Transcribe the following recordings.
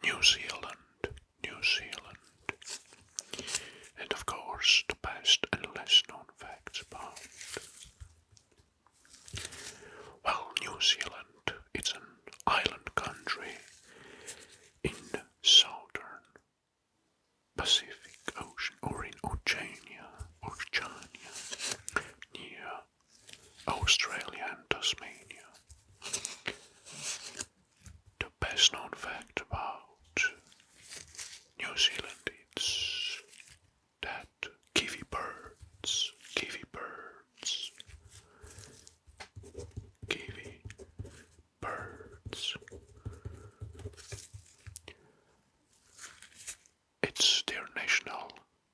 New Zealand, New Zealand. And of course, the best and less known facts about. Well, New Zealand, it's an island country in the southern Pacific Ocean, or in Oceania, near Australia and Tasmania. The best known fact about New Zealand is that kiwi birds, it's their national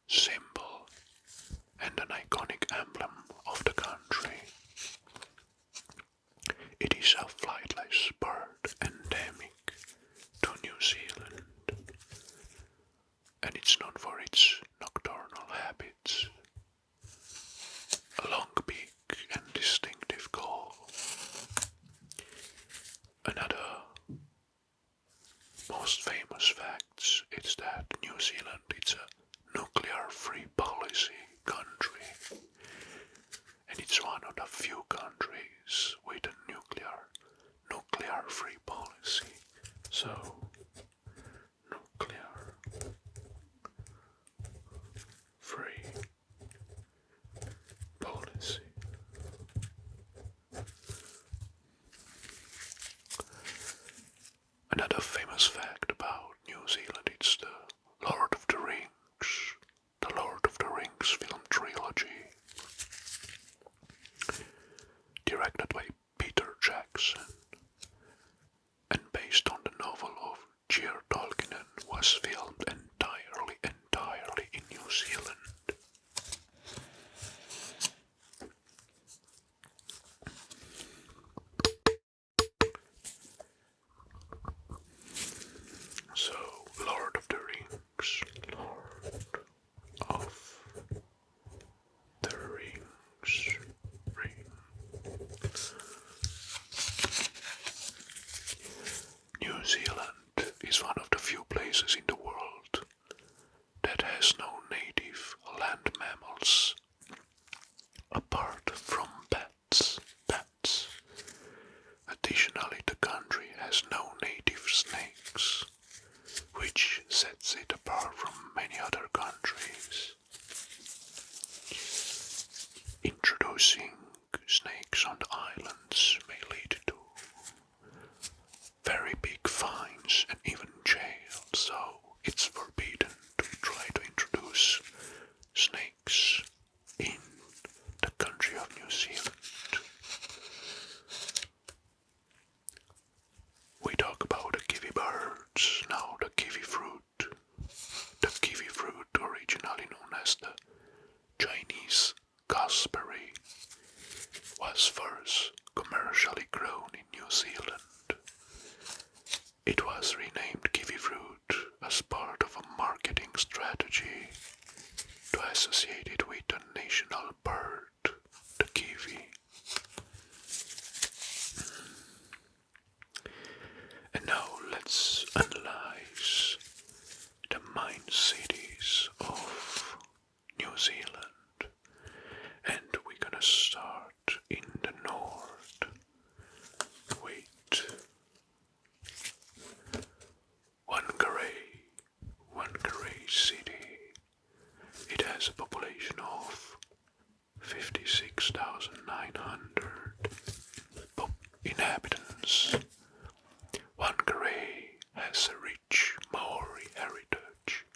symbol and an iconic emblem of the country. It is a flightless bird endemic to New Zealand, and it's known for its nocturnal habits, a long beak and distinctive call. Another most famous facts is that New Zealand is a nuclear-free policy country, and it's one of the few countries with a nuclear-free policy. So, nuclear-free policy. Another famous fact about New Zealand is the Lord of the Rings. The Lord of the Rings film trilogy, directed by Peter Jackson and based on the novel of J.R. Tolkien, was filmed entirely in New Zealand. So, Lord of the Rings, New Zealand is one of the few places in the world that has no native land mammals apart from bats. Additionally, the country has no native snakes, which sets it apart from many other countries. Introducing snakes on the islands may lead to very big fines and even jail, so it's forbidden to try to introduce snakes in the country of New Zealand. We talk about the kiwi birds, now the kiwi fruit. The kiwi fruit, originally known as the Chinese gooseberry, was first commercially grown in New Zealand. It was renamed kiwi fruit as part of a marketing strategy to associate it with the national bird, the kiwi. And now let's analyze the main cities of New Zealand, and we're gonna start in the north with Whangarei City. It has a population of 56,900 inhabitants. Whangarei has a rich Maori heritage.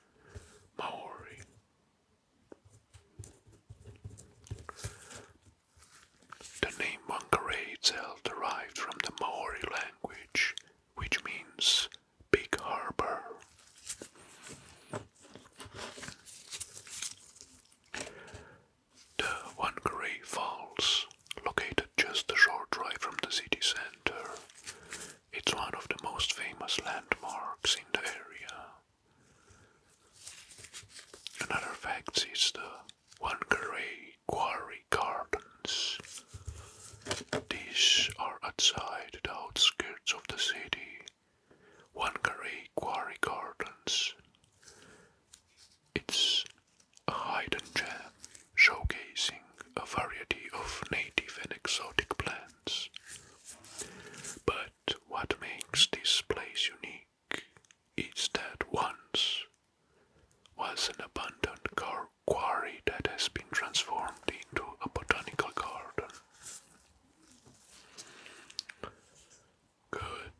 The name Whangarei itself derived from the Maori language, which means big harbor. The Whangarei Falls, located just a short drive from the city center, it's one of the most famous landmarks in the area. Another fact is the Whangarei Quarry Gardens. These are outside the outskirts of the city. Whangarei Quarry Gardens that has been transformed into a botanical garden. Good.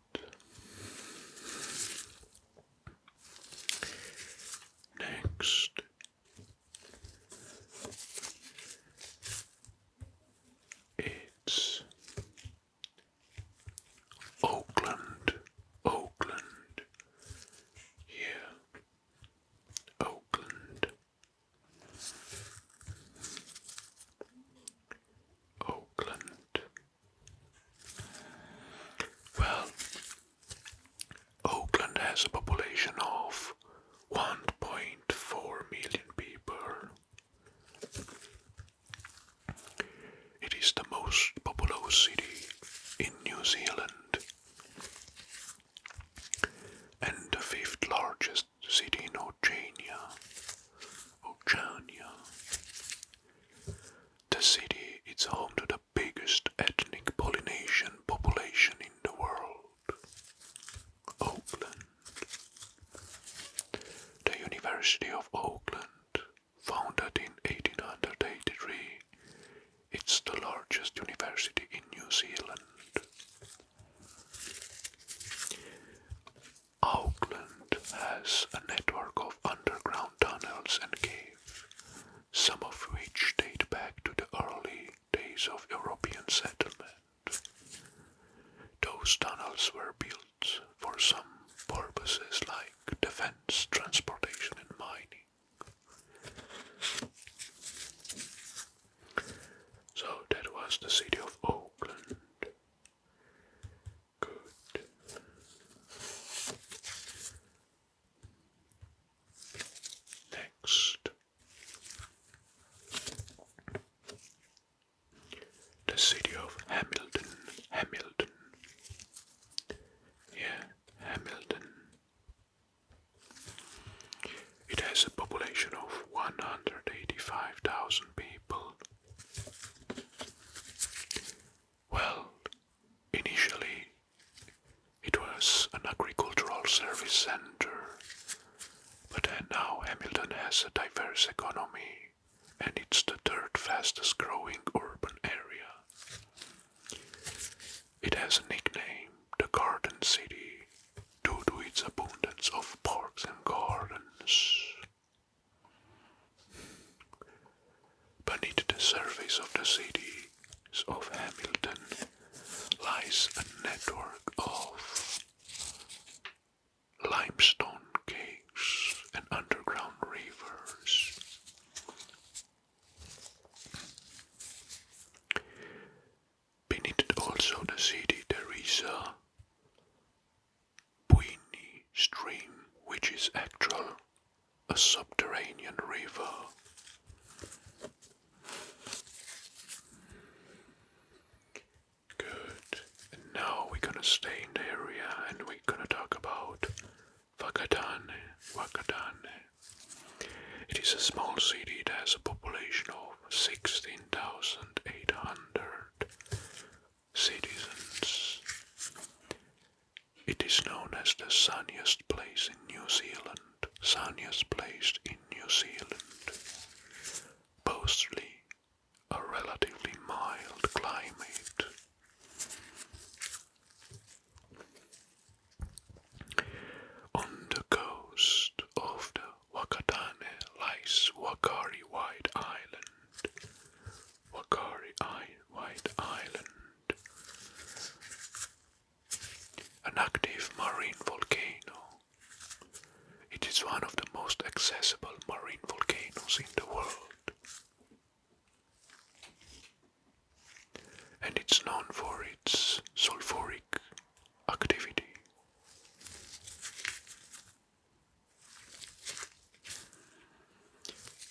Next, it's Auckland. Yeah, Auckland. Well, Auckland has a population of 1.4 million people. It is the most populous city in New Zealand and the fifth largest city in Oceania. The city is home to the biggest ethnic Polynesian population in the world. Auckland. The University of Auckland, founded in 1883, it's the largest university in New Zealand. Auckland has a network of underground tunnels and caves, some of which date back to the early days of European settlement. Those tunnels were built for some purposes like defense, transportation and mining. So that was the city of Auckland. Good. Next. The city of Hamilton. Yeah, Hamilton. It has a population of 185,000 people. Well, initially it was an agricultural service center, but now Hamilton has a diverse economy and it's the third fastest growing urban area. It has a nickname, the Garden City, due to its abundance of parks and gardens. Beneath the surface of the city of Hamilton lies a network of limestone caves and underground rivers. Beneath also the city there is a Puini stream, which is actually a subterranean river. Good. And now we're gonna stay in the area and we're gonna talk about Wakatane. It is a small city that has a population of 16,800 citizens. It is known as the sunniest place in New Zealand. Mostly a relatively mild climate. On the coast of the Wakatane lies Wakari White Island. An active marine volcano. It is one of the most accessible marine volcanoes in the world. And it's known for its sulfuric activity.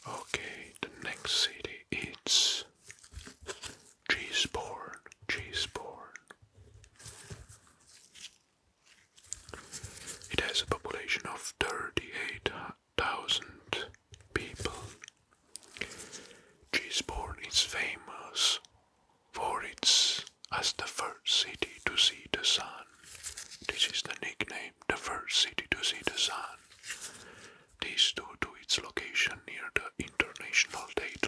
Okay, the next city is Gisborne. It has a population of 38,000 people. Gisborne is famous for its as the first city to see the sun. This is the nickname, the first city to see the sun. This due to its location near the International Date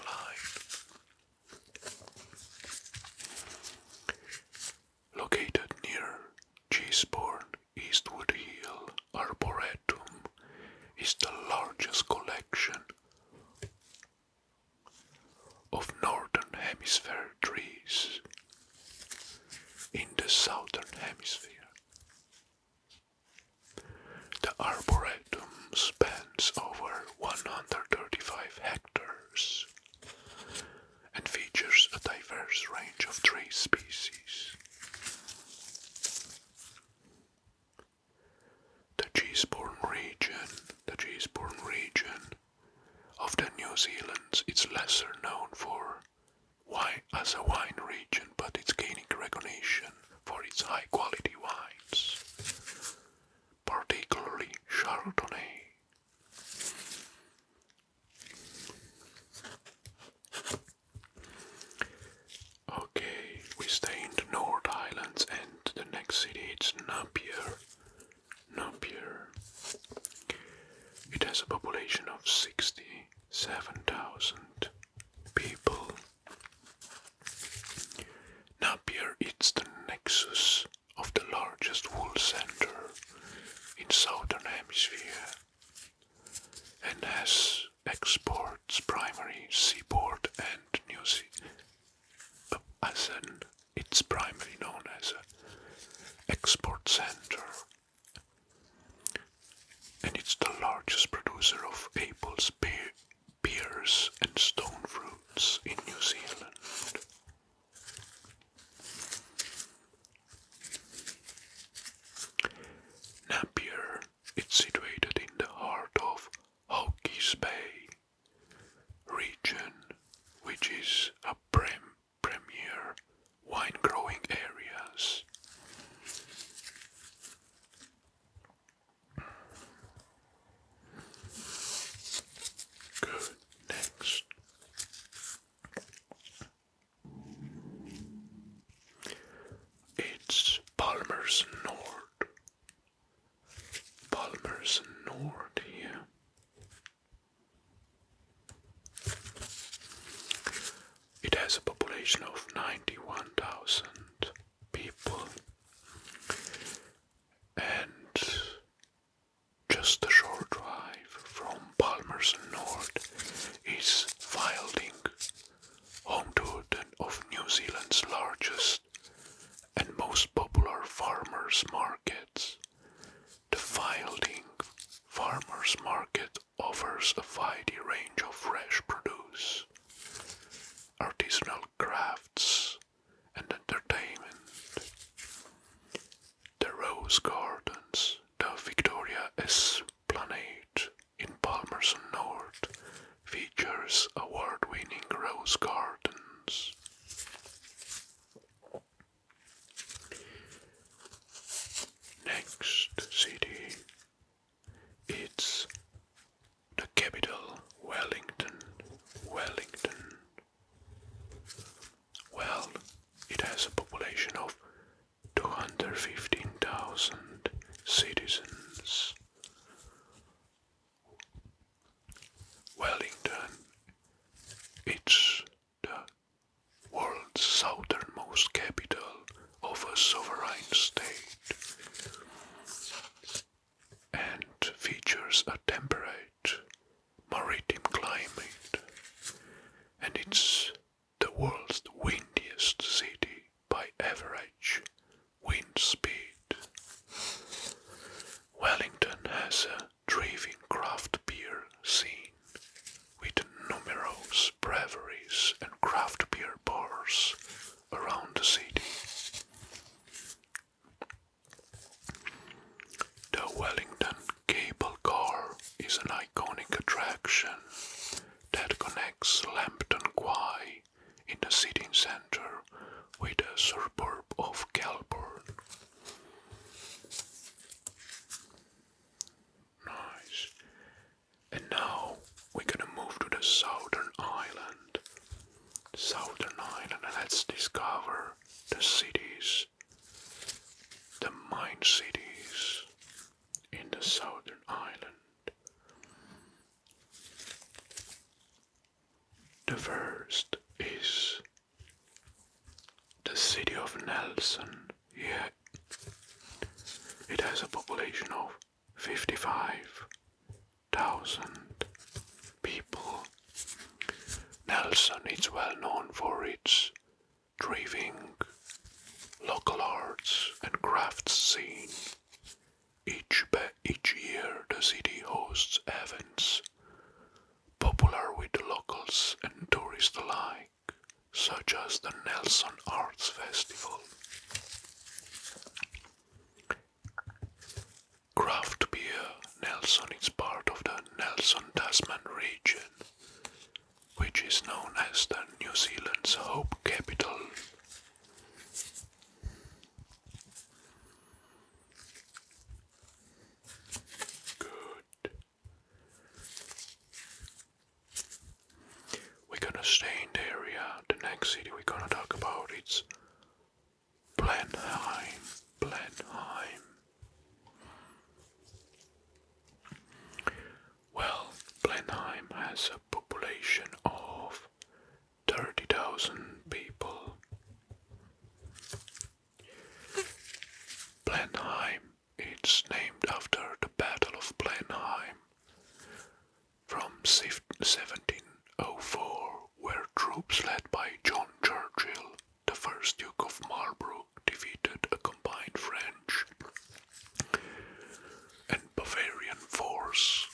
The Gisborne region of the New Zealand, it's lesser known for wine as a wine region, but it's gaining recognition for its high quality wines, particularly Chardonnay. Okay, we stay in the North Islands and the next city is Napier. It has a population of 67,000 people. Napier is the nexus of the largest wool center in southern hemisphere and has exports primary seaboard and New Zealand. It's primarily known as an export center, and it's the largest producer of apples, pears, and stone fruits in New Zealand. Napier is situated in the heart of Hawke's Bay region, which is a premier wine growing areas. Good. Next. It's Palmerston North. Palmerston North here. It has a population of 91,000 people, and just a short drive from Palmerston North is Fielding, home to of New Zealand's largest and most popular farmers markets. The Fielding Farmers Market offers a wide range of fresh produce, artisanal crafts, and entertainment. The Rose Gardens, the Victoria Esplanade in Palmerston North, features award-winning rose gardens. Next city, it's the capital, Wellington. Well, it has a population of 215,000 citizens. Wellington, it's the world's southernmost capital of a sovereign state and features a temperate maritime climate, and it's the world's windiest city by average wind speed. Wellington has a thriving craft beer scene with numerous breweries and craft beer bars around the city. The Wellington Cable Car is an iconic attraction that connects Lambton Quay in the city centre with the suburb of Kelburn. Nice. And now we're gonna move to the Southern Island. And let's discover the cities, the mine cities in the Southern Island. The first is the city of Nelson. Yeah, it has a population of 55,000 people. Nelson is well known for its thriving local arts and crafts scene. Each year the city hosts events popular with the locals and tourists alike, such as the Nelson Arts Festival. Craft beer known as the New Zealand's Hope Capital. Good. We're gonna stay in the area. The next city we're gonna talk about is Blenheim. Well, Blenheim has a population of 30,000 people. Blenheim, it's named after the Battle of Blenheim from 1704, where troops led by John Churchill, the first Duke of Marlborough, defeated a combined French and Bavarian force.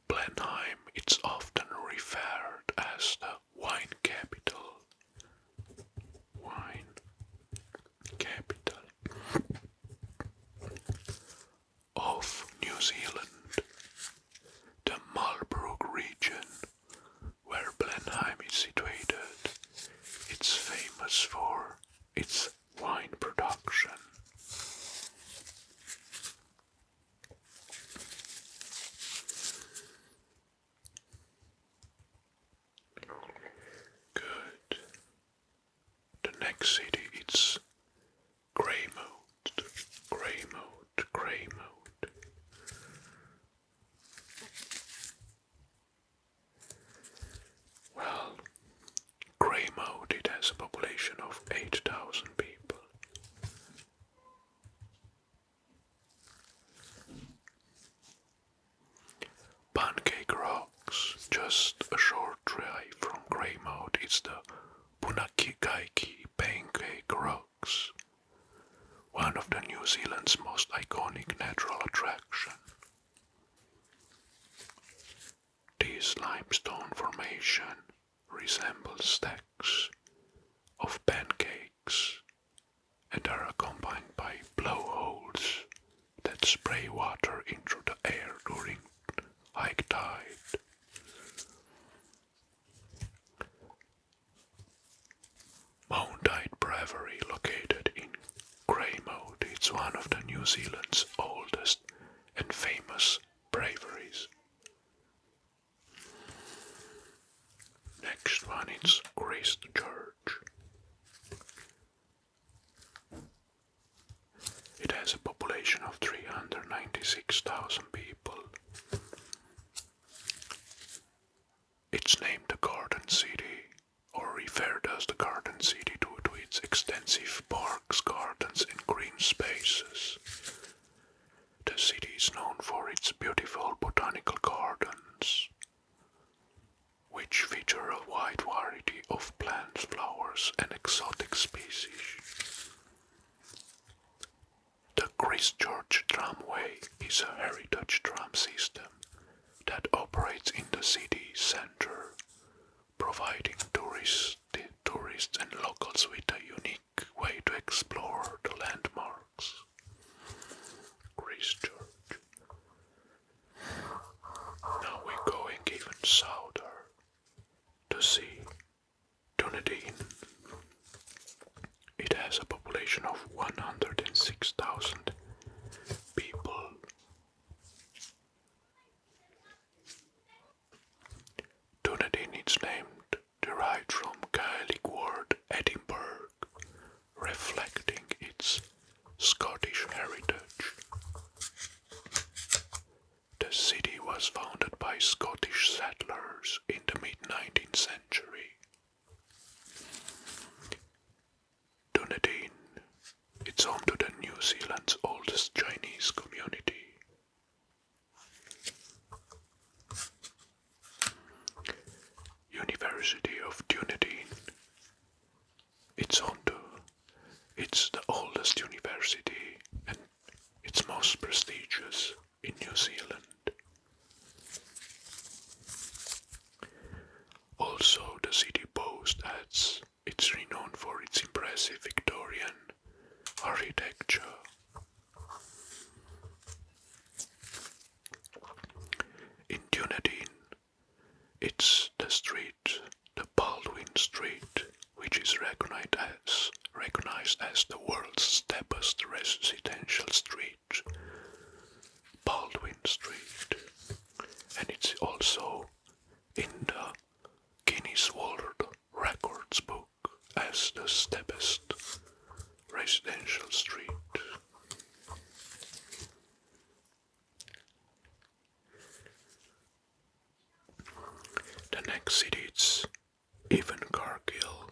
Blenheim is often referred as the wine capital. Wine capital of New Zealand. The Marlborough region, where Blenheim is situated, it's famous for its wine production. Good. The next city is Greymouth. Well, Greymouth, it has a population of 8,000 people. Pancake Rocks, just a short drive from Greymouth, it's the Punakaiki Pancake Rocks, one of the New Zealand's most iconic natural attractions. This limestone formation resembles stacks of pancakes and are accompanied by blowholes that spray water into the air during high tide. Mountide Brewery, located in Greymouth, it's one of the New Zealand's oldest and famous breweries. Next one is Christchurch. It has a population of 396,000 people. It's named the Garden City, or referred as the Garden City due to its extensive parks, gardens and green spaces. The city is known for its beautiful botanical gardens, which feature a wide variety of plants, flowers and exotic species. The Christchurch Tramway is a heritage tram system that operates in the city centre, providing tourists and locals with a unique way to explore the landmarks. Christchurch. Now we're going even souther to see Dunedin. It has a population of 106,000 people. Dunedin is named derived from Gaelic word Edinburgh, reflecting its Scottish heritage. The city was founded by Scottish settlers in the mid-19th century. Dunedin, it's home to the New Zealand's oldest Chinese community. University of Dunedin. It's the oldest university and it's most prestigious in New Zealand. Also, the city boasts it's renowned for its impressive Victorian architecture. In Dunedin, it's has the world's steepest residential street, Baldwin Street, and it's also in the Guinness World Records book as the steepest residential street. The next city is even Cargill,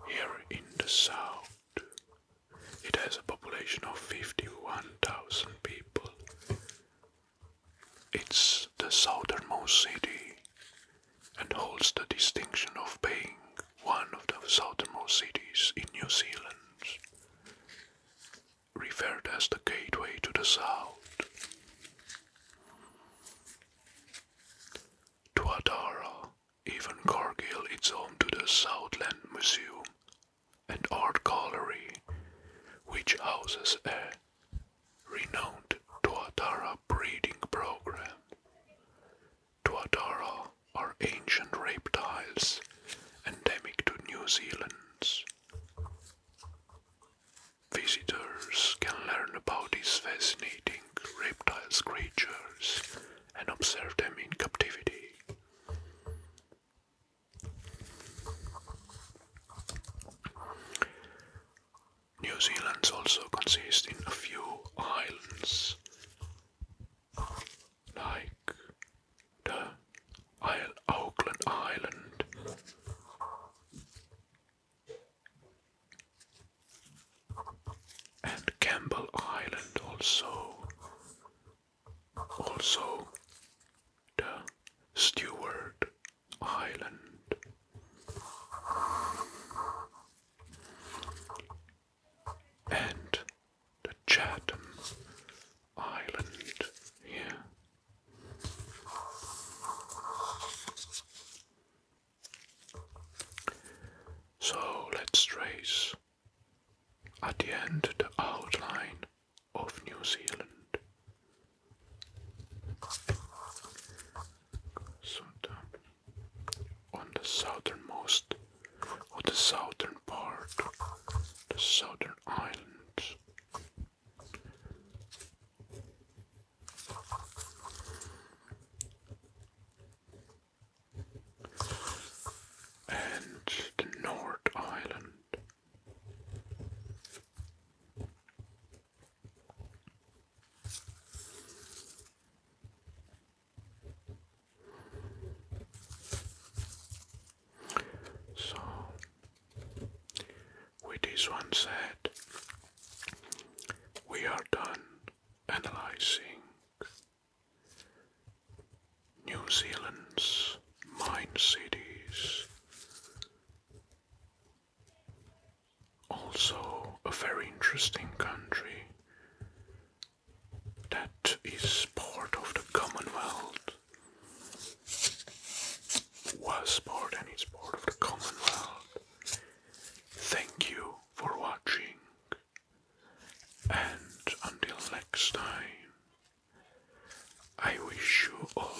here in the south. It has a population of 51,000 people. It's the southernmost city and holds the distinction of being one of the southernmost cities in New Zealand, referred as the gateway to the south. Tuatara, even Cargill, is home to the Southland Museum and Art Gallery, which houses a renowned Tuatara breeding program. Tuatara are ancient reptiles endemic to New Zealand. Visitors can learn about these fascinating reptiles creatures and observe them in captivity. New Zealand also consists in a few islands, like the Auckland Island, and Campbell Island also the Stewart Island. And the Chatham Island here. So let's trace at the end the outline of New Zealand. So on the southernmost, or the southern part, the southern islands. And the North Island. So, with this one said, we are done analyzing New Zealand's mine cities. Also a very interesting country that is part of the Commonwealth. Was part and is part of the Commonwealth. Thank you for watching, and until next time, I wish you all